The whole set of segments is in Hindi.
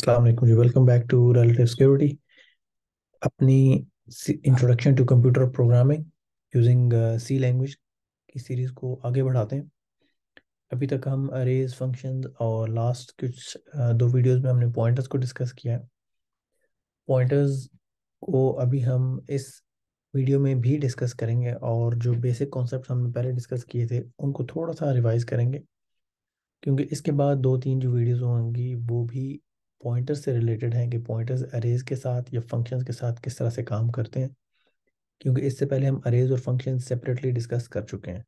अस्सलाम वालेकुम ji. Welcome back to relative security. अपनी introduction to computer programming using C language की सीरीज़ को आगे बढ़ाते हैं। अभी तक हम अरेज फंक्शंस और लास्ट कुछ दो वीडियोस में हमने पॉइंटर्स को डिस्कस किया है। पॉइंटर्स को अभी हम इस वीडियो में भी डिस्कस करेंगे और जो बेसिक कॉन्सेप्ट हमने पहले डिस्कस किए थे उनको थोड़ा सा रिवाइज करेंगे, क्योंकि इसके बाद दो तीन जो वीडियोस होंगी वो भी पॉइंटर्स से रिलेटेड हैं कि पॉइंटर्स अरेज के साथ या फंक्शंस के साथ किस तरह से काम करते हैं। क्योंकि इससे पहले हम अरेज और फंक्शंस सेपरेटली डिस्कस कर चुके हैं।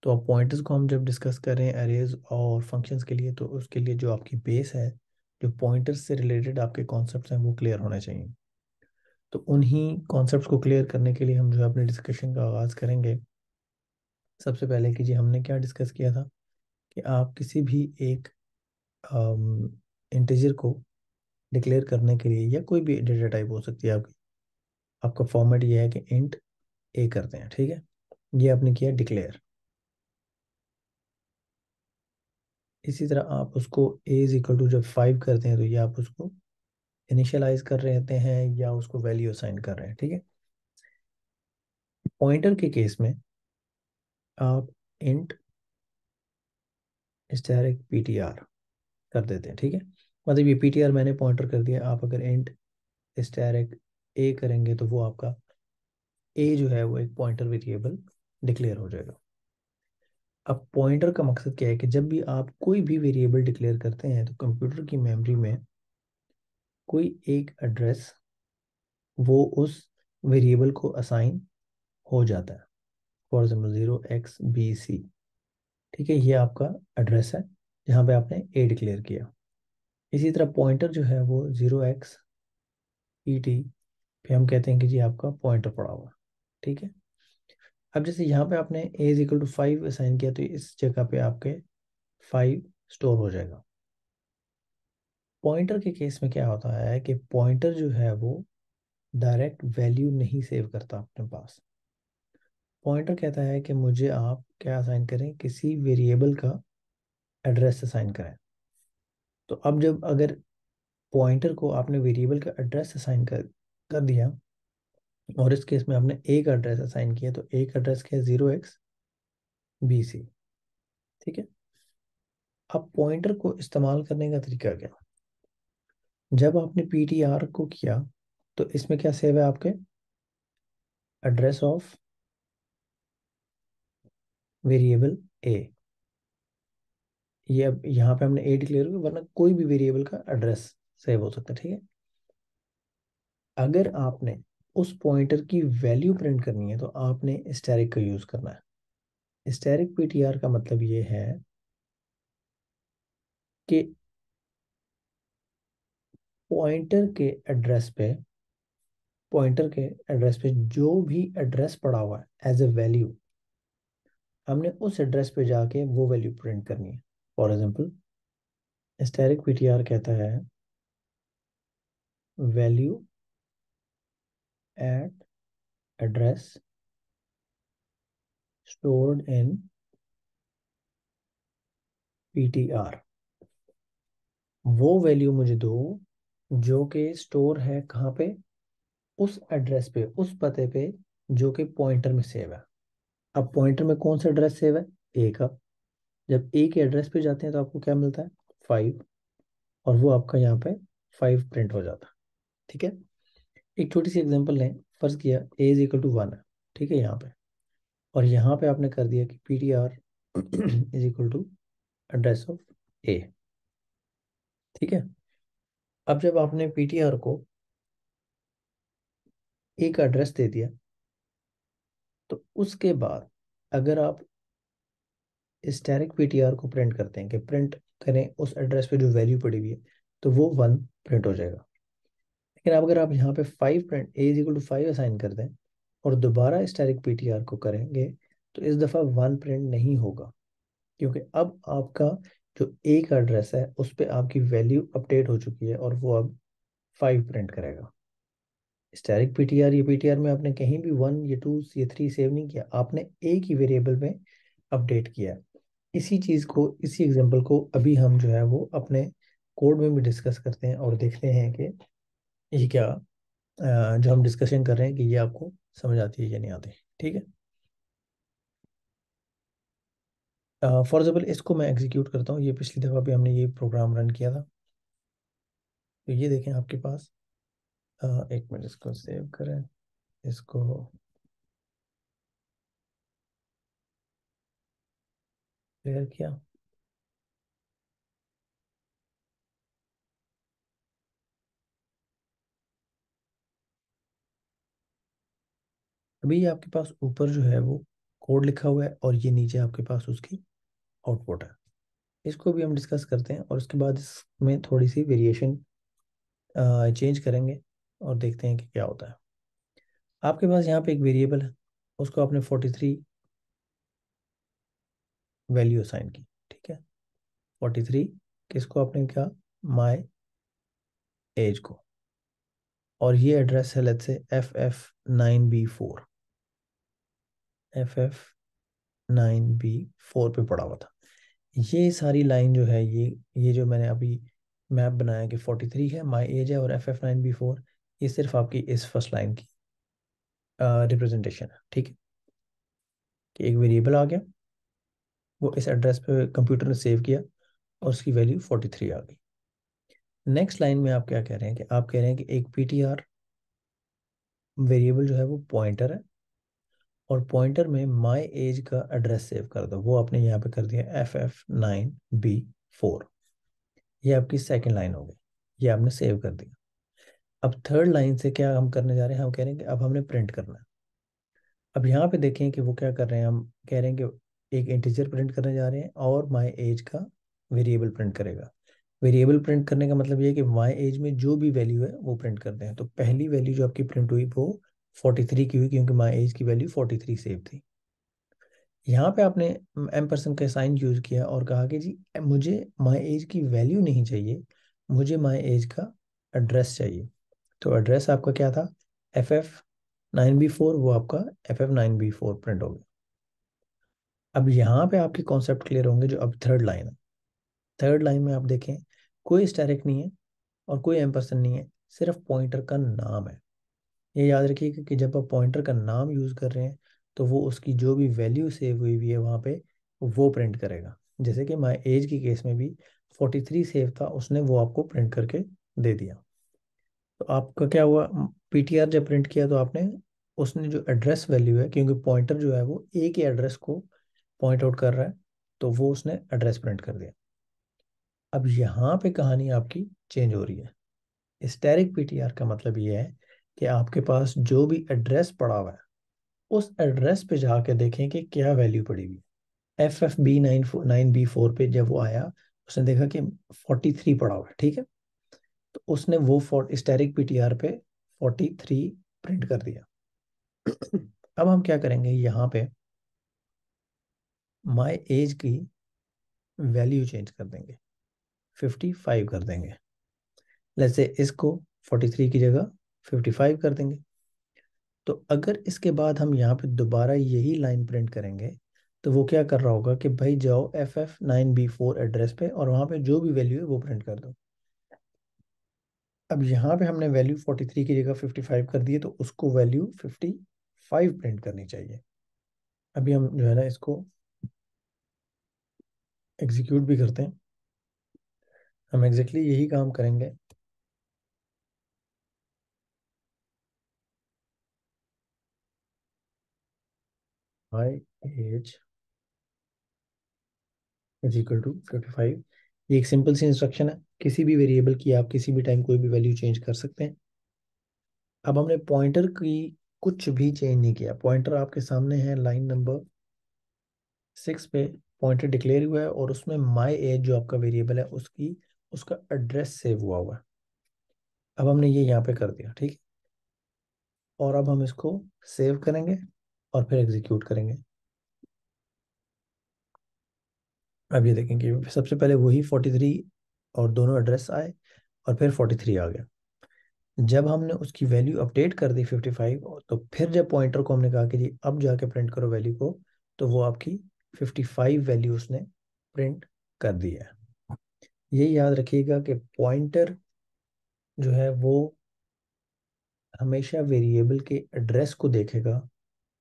तो अब पॉइंटर्स को हम जब डिस्कस कर रहे हैं अरेज और फंक्शंस के लिए, तो उसके लिए जो आपकी बेस है, जो पॉइंटर्स से रिलेटेड आपके कॉन्सेप्ट्स हैं, वो क्लियर होने चाहिए। तो उन्हीं कॉन्सेप्ट्स को क्लियर करने के लिए हम जो है अपने डिस्कशन का आगाज़ करेंगे। सबसे पहले कि जी हमने क्या डिस्कस किया था कि आप किसी भी एक इंटीजर को डिक्लेयर करने के लिए, या कोई भी डेटा टाइप हो सकती है आपकी, आपका फॉर्मेट ये है कि इंट ए करते हैं। ठीक है, ये आपने किया डिक्लेयर। इसी तरह आप उसको ए इज इक्वल टू जब 5 करते हैं तो ये आप उसको इनिशियलाइज कर रहे होते हैं या उसको वैल्यू असाइन कर रहे हैं। ठीक है, पॉइंटर के केस में आप इंट स्टैरिक पीटीआर कर देते हैं। ठीक है, मतलब ये पीटीआर मैंने पॉइंटर कर दिया। आप अगर इंट स्टैरिक ए करेंगे तो वो आपका ए जो है वो एक पॉइंटर वेरिएबल डिक्लेयर हो जाएगा। अब पॉइंटर का मकसद क्या है कि जब भी आप कोई भी वेरिएबल डिक्लेयर करते हैं तो कंप्यूटर की मेमोरी में कोई एक एड्रेस वो उस वेरिएबल को असाइन हो जाता है। For example 0xbc। ठीक है, ये आपका एड्रेस है जहाँ पे आपने ए डिक्लेयर किया। इसी तरह पॉइंटर जो है वो 0xet पे हम कहते हैं कि जी आपका पॉइंटर पड़ा हुआ। ठीक है, अब जैसे यहाँ पे आपने ए इज इक्वल टू 5 असाइन किया तो इस जगह पे आपके 5 स्टोर हो जाएगा। पॉइंटर के केस में क्या होता है कि पॉइंटर जो है वो डायरेक्ट वैल्यू नहीं सेव करता अपने पास। पॉइंटर कहता है कि मुझे आप क्या असाइन करें, किसी वेरिएबल का एड्रेस असाइन करें। तो अब जब अगर पॉइंटर को आपने वेरिएबल का एड्रेस असाइन कर दिया, और इस केस में आपने एक एड्रेस असाइन किया, तो एक एड्रेस क्या है, 0xbc। ठीक है, अब पॉइंटर को इस्तेमाल करने का तरीका क्या। जब आपने पीटीआर को किया तो इसमें क्या सेव है आपके, एड्रेस ऑफ वेरिएबल ए। ये अब यहाँ पे हमने ए डिक्लेयर किया, वरना कोई भी वेरिएबल का एड्रेस सेव हो सकता है। ठीक है, अगर आपने उस पॉइंटर की वैल्यू प्रिंट करनी है तो आपने स्टैरिक का यूज करना है। स्टैरिक पीटीआर का मतलब ये है कि पॉइंटर के एड्रेस पे पॉइंटर के एड्रेस पे जो भी एड्रेस पड़ा हुआ है एज ए वैल्यू, हमने उस एड्रेस पे जाके वो वैल्यू प्रिंट करनी है। फॉर एग्जांपल स्टैरिक पीटीआर कहता है value eight address stored in PTR. वो वैल्यू मुझे दो जो कि स्टोर है कहाँ पे, उस एड्रेस पे, उस पते पे जो कि पॉइंटर में सेव है। अब पॉइंटर में कौन सा एड्रेस सेव है, ए का। जब ए के एड्रेस पे जाते हैं तो आपको क्या मिलता है, 5, और वो आपका यहाँ पे 5 प्रिंट हो जाता है। ठीक है, एक छोटी सी एग्जांपल लें। फर्ज किया ए इज इक्वल टू 1 है। ठीक है, यहाँ पे, और यहाँ पे आपने कर दिया कि P T R is equal to address of A. ठीक है, अब जब आपने पी टी आर को ए का एड्रेस दे दिया, तो उसके बाद अगर आप स्टैरिक पीटीआर को प्रिंट करते हैं कि प्रिंट करें उस एड्रेस पे जो वैल्यू पड़ी हुई है, तो वो 1 प्रिंट हो जाएगा। लेकिन अब अगर आप यहाँ पे 5 print A is equal to 5 assign कर दें और दोबारा स्टैरिक पीटीआर को करेंगे, तो इस दफ़ा 1 प्रिंट नहीं होगा, क्योंकि अब आपका जो ए का एड्रेस है उस पर आपकी वैल्यू अपडेट हो चुकी है और वो अब 5 प्रिंट करेगा। स्टैरिक पीटीआर या पीटीआर में आपने कहीं भी 1 या 2 या 3 सेव नहीं किया, आपने ए की वेरिएबल में अपडेट किया है। इसी चीज़ को, इसी एग्जांपल को अभी हम जो है वो अपने कोड में भी डिस्कस करते हैं और देखते हैं कि ये क्या जो हम डिस्कशन कर रहे हैं कि ये आपको समझ आती है या नहीं आती। ठीक है। फॉर एग्जाम्पल इसको मैं एग्जीक्यूट करता हूँ। ये पिछली दफ़ा भी हमने ये प्रोग्राम रन किया था। तो ये देखें आपके पास, एक मिनट इसको सेव करें, इसको क्लियर किया। अभी ये आपके पास ऊपर जो है वो कोड लिखा हुआ है और ये नीचे आपके पास उसकी आउटपुट है। इसको भी हम डिस्कस करते हैं और उसके बाद इसमें थोड़ी सी वेरिएशन चेंज करेंगे और देखते हैं कि क्या होता है। आपके पास यहाँ पे एक वेरिएबल है, उसको आपने 43 वैल्यू असाइन की। ठीक है। 43 किसको आपने कहा, माई एज को। और ये एड्रेस है लेट्स से FF9B4, FF9B4 पे पड़ा हुआ था। ये सारी लाइन जो है, ये जो मैंने अभी मैप बनाया कि 43 है, माई एज है और FF9B4, ये सिर्फ आपकी इस फर्स्ट लाइन की रिप्रेजेंटेशन है। ठीक है। कि एक वेरिएबल आ गया, वो इस एड्रेस पे कंप्यूटर ने सेव किया और उसकी वैल्यू 43 आ गई। नेक्स्ट लाइन में आप क्या कह रहे हैं कि आप कह रहे हैं कि एक PTR वेरिएबल जो है वो पॉइंटर है और पॉइंटर में माई एज का एड्रेस सेव कर दो। वो आपने यहाँ पे कर दिया FF9B4। ये आपकी सेकंड लाइन हो गई, ये आपने सेव कर दिया। अब थर्ड लाइन से क्या हम करने जा रहे हैं, हम कह रहे हैं कि अब हमने प्रिंट करना है। अब यहाँ पे देखें कि वो क्या कर रहे हैं, हम कह रहे हैं कि एक इंटीजर प्रिंट करने जा रहे हैं और माई एज का वेरिएबल प्रिंट करेगा। वेरिएबल प्रिंट करने का मतलब ये है कि माई एज में जो भी वैल्यू है वो प्रिंट करते हैं। तो पहली वैल्यू जो आपकी प्रिंट हुई वो 43 की हुई, क्योंकि माई एज की वैल्यू 43 सेव थी। यहाँ पे आपने M% का साइन यूज किया और कहा कि जी मुझे माई एज की वैल्यू नहीं चाहिए, मुझे माई एज का एड्रेस चाहिए। तो एड्रेस आपका क्या था, FF9B4, वो आपका FF9B4 प्रिंट हो गया। अब यहाँ पे आपके कॉन्सेप्ट क्लियर होंगे। जो अब थर्ड लाइन है, थर्ड लाइन में आप देखें कोई स्टैरिक नहीं है और कोई M% नहीं है, सिर्फ पॉइंटर का नाम है। ये याद रखिए कि जब आप पॉइंटर का नाम यूज़ कर रहे हैं तो वो उसकी जो भी वैल्यू सेव हुई हुई है वहाँ पे वो प्रिंट करेगा। जैसे कि माई एज की केस में भी 43 सेव था, उसने वो आपको प्रिंट करके दे दिया। तो आपका क्या हुआ, PTR जब प्रिंट किया तो आपने उसने जो एड्रेस वैल्यू है, क्योंकि पॉइंटर जो है वो एक ही एड्रेस को पॉइंट आउट कर रहा है, तो वो उसने एड्रेस प्रिंट कर दिया। अब यहाँ पे कहानी आपकी चेंज हो रही है। स्टैरिक PTR का मतलब ये है कि आपके पास जो भी एड्रेस पड़ा हुआ है उस एड्रेस पे जाके देखें कि क्या वैल्यू पड़ी हुई है। FFB9B4 पे जब वो आया, उसने देखा कि 43 पड़ा हुआ है। ठीक है। तो उसने वो स्टैरिक PTR पे 43 प्रिंट कर दिया। अब हम क्या करेंगे, यहाँ पे माई एज की वैल्यू चेंज कर देंगे, 55 कर देंगे। जैसे इसको 43 की जगह 55 कर देंगे। तो अगर इसके बाद हम यहाँ पे दोबारा यही लाइन प्रिंट करेंगे तो वो क्या कर रहा होगा कि भाई जाओ FF9B4 एड्रेस पे और वहाँ पे जो भी वैल्यू है वो प्रिंट कर दो। अब यहाँ पे हमने वैल्यू 43 की जगह 55 कर दी है, तो उसको वैल्यू 55 प्रिंट करनी चाहिए। अभी हम जो है ना इसको एग्जीक्यूट भी करते हैं। हम एग्जैक्टली यही काम करेंगे। My age is equal to 55। ये एक सिंपल सी इंस्ट्रक्शन है, किसी भी वेरिएबल की आप किसी भी टाइम कोई भी वैल्यू चेंज कर सकते हैं। अब हमने पॉइंटर की कुछ भी चेंज नहीं किया। पॉइंटर आपके सामने है, लाइन नंबर 6 पे पॉइंटर डिक्लेयर हुआ है और उसमें माई एज जो आपका वेरिएबल है उसकी उसका एड्रेस सेव हुआ हुआ है। अब हमने ये यहाँ पे कर दिया। ठीक है। और अब हम इसको सेव करेंगे और फिर एग्जीक्यूट करेंगे। अब ये देखेंगे सबसे पहले वही 43 और दोनों एड्रेस आए और फिर 43 आ गया। जब हमने उसकी वैल्यू अपडेट कर दी 55, तो फिर जब पॉइंटर को हमने कहा कि जी अब जाके प्रिंट करो वैल्यू को, तो वो आपकी 55 वैल्यू उसने प्रिंट कर दी है। ये याद रखिएगा कि पॉइंटर जो है वो हमेशा वेरिएबल के एड्रेस को देखेगा।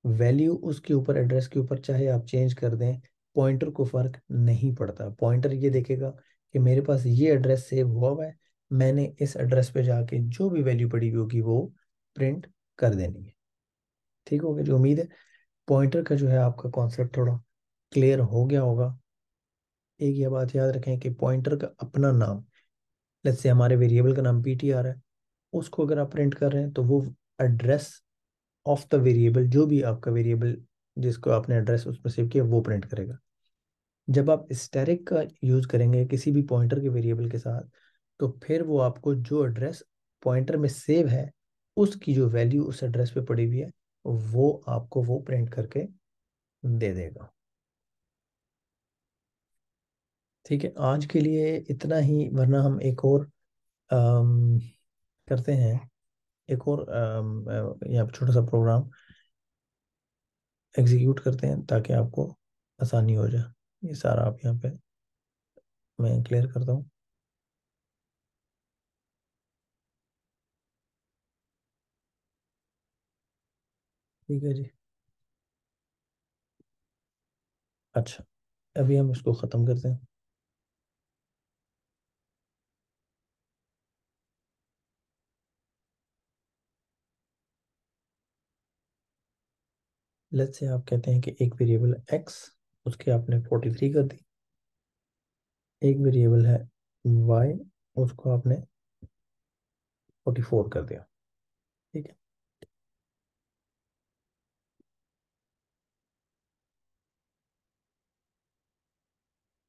वैल्यू उसके ऊपर, एड्रेस के ऊपर चाहे आप चेंज कर दें, पॉइंटर को फर्क नहीं पड़ता। पॉइंटर ये देखेगा कि मेरे पास ये एड्रेस सेव हुआ है, मैंने इस एड्रेस पे जाके जो भी वैल्यू पड़ी हुई होगी वो प्रिंट कर देनी है। ठीक हो गया जी, उम्मीद है पॉइंटर का जो है आपका कॉन्सेप्ट थोड़ा क्लियर हो गया होगा। एक ये बात याद रखें कि पॉइंटर का अपना नाम, लेट्स से हमारे वेरिएबल का नाम ptr है, उसको अगर आप प्रिंट कर रहे हैं तो वो एड्रेस ऑफ द वेरिएबल, जो भी आपका वेरिएबल जिसको आपने एड्रेस उसमें सेव किया वो प्रिंट करेगा। जब आप स्टैटिक का यूज करेंगे किसी भी पॉइंटर के वेरिएबल के साथ, तो फिर वो आपको जो एड्रेस पॉइंटर में सेव है उसकी जो वैल्यू उस एड्रेस पे पड़ी हुई है वो आपको वो प्रिंट करके दे देगा। ठीक है, आज के लिए इतना ही, वरना हम एक और अम, करते हैं, एक और यहाँ पे छोटा सा प्रोग्राम एग्जीक्यूट करते हैं ताकि आपको आसानी हो जाए। ये सारा आप यहाँ पे मैं क्लियर करता हूँ। ठीक है जी। अच्छा, अभी हम इसको ख़त्म करते हैं। लेट्स से आप कहते हैं कि एक वेरिएबल x, उसके आपने 43 कर दी। एक वेरिएबल है y, उसको आपने 44 कर दिया। ठीक है,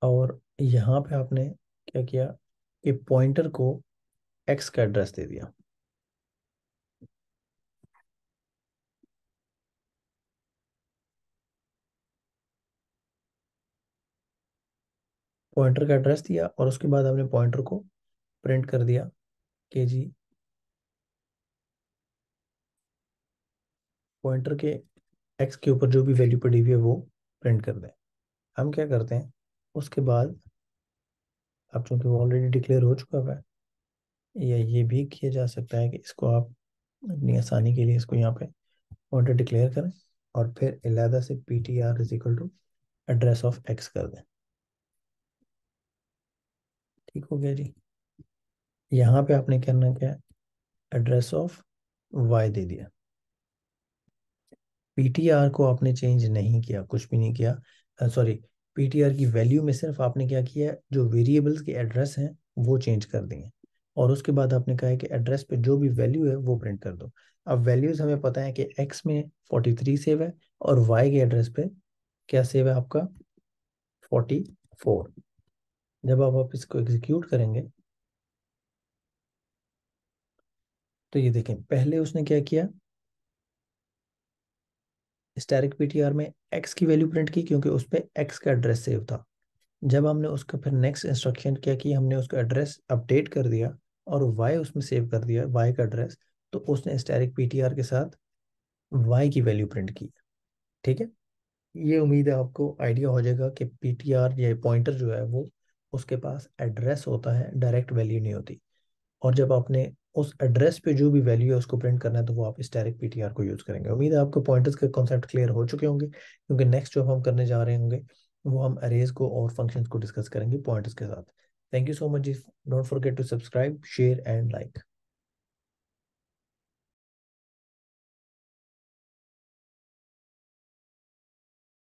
और यहाँ पे आपने क्या किया कि पॉइंटर को x का एड्रेस दे दिया। पॉइंटर का एड्रेस दिया और उसके बाद आपने पॉइंटर को प्रिंट कर दिया कि जी पॉइंटर के x के ऊपर जो भी वैल्यू पड़ी हुई है वो प्रिंट कर दें। हम क्या करते हैं उसके बाद, अब चूंकि वो ऑलरेडी डिक्लेयर हो चुका है, या ये भी किया जा सकता है कि इसको आप अपनी आसानी के लिए इसको यहाँ पे पॉइंटर डिक्लेयर करें और फिर अलहदा से P T R is equal to address of X कर दें। ठीक हो गया जी। यहाँ पे आपने करना क्या है, एड्रेस ऑफ वाई दे दिया। पीटीआर को आपने चेंज नहीं किया, कुछ भी नहीं किया, सॉरी, पीटीआर की वैल्यू में सिर्फ आपने क्या किया, जो वेरिएबल्स के एड्रेस हैं वो चेंज कर दिए, और उसके बाद आपने कहा है कि एड्रेस पे जो भी वैल्यू है वो प्रिंट कर दो। अब वैल्यूज हमें पता है कि एक्स में 43 सेव है और वाई के एड्रेस पे क्या सेव है आपका 44। जब आप इसको एग्जीक्यूट करेंगे तो ये देखें, पहले उसने क्या किया, स्टैटिक पीटीआर में एक्स की वैल्यू प्रिंट की क्योंकि उस पे एक्स का एड्रेस सेव था। जब हमने उसका फिर नेक्स्ट इंस्ट्रक्शन क्या की, हमने उसका एड्रेस अपडेट कर दिया और वाई उसमें सेव कर दिया, वाई का एड्रेस, तो उसने स्टैटिक पीटीआर के साथ वाई की वैल्यू प्रिंट की। ठीक है, ये उम्मीद है आपको आइडिया हो जाएगा कि पीटीआर या पॉइंटर जो है वो उसके पास एड्रेस होता है, डायरेक्ट वैल्यू नहीं होती। और जब आपने उस एड्रेस पे जो भी वैल्यू है उसको प्रिंट करना है तो वो आप स्टैटिक पीटीआर को यूज करेंगे। उम्मीद है आपको पॉइंटर्स के कॉन्सेप्ट क्लियर हो चुके होंगे, क्योंकि नेक्स्ट जो हम करने जा रहे होंगे वो हम अरेज को और फंक्शंस को डिस्कस करेंगे पॉइंटर्स के साथ। थैंक यू सो मच जी, don't forget to subscribe, share and like.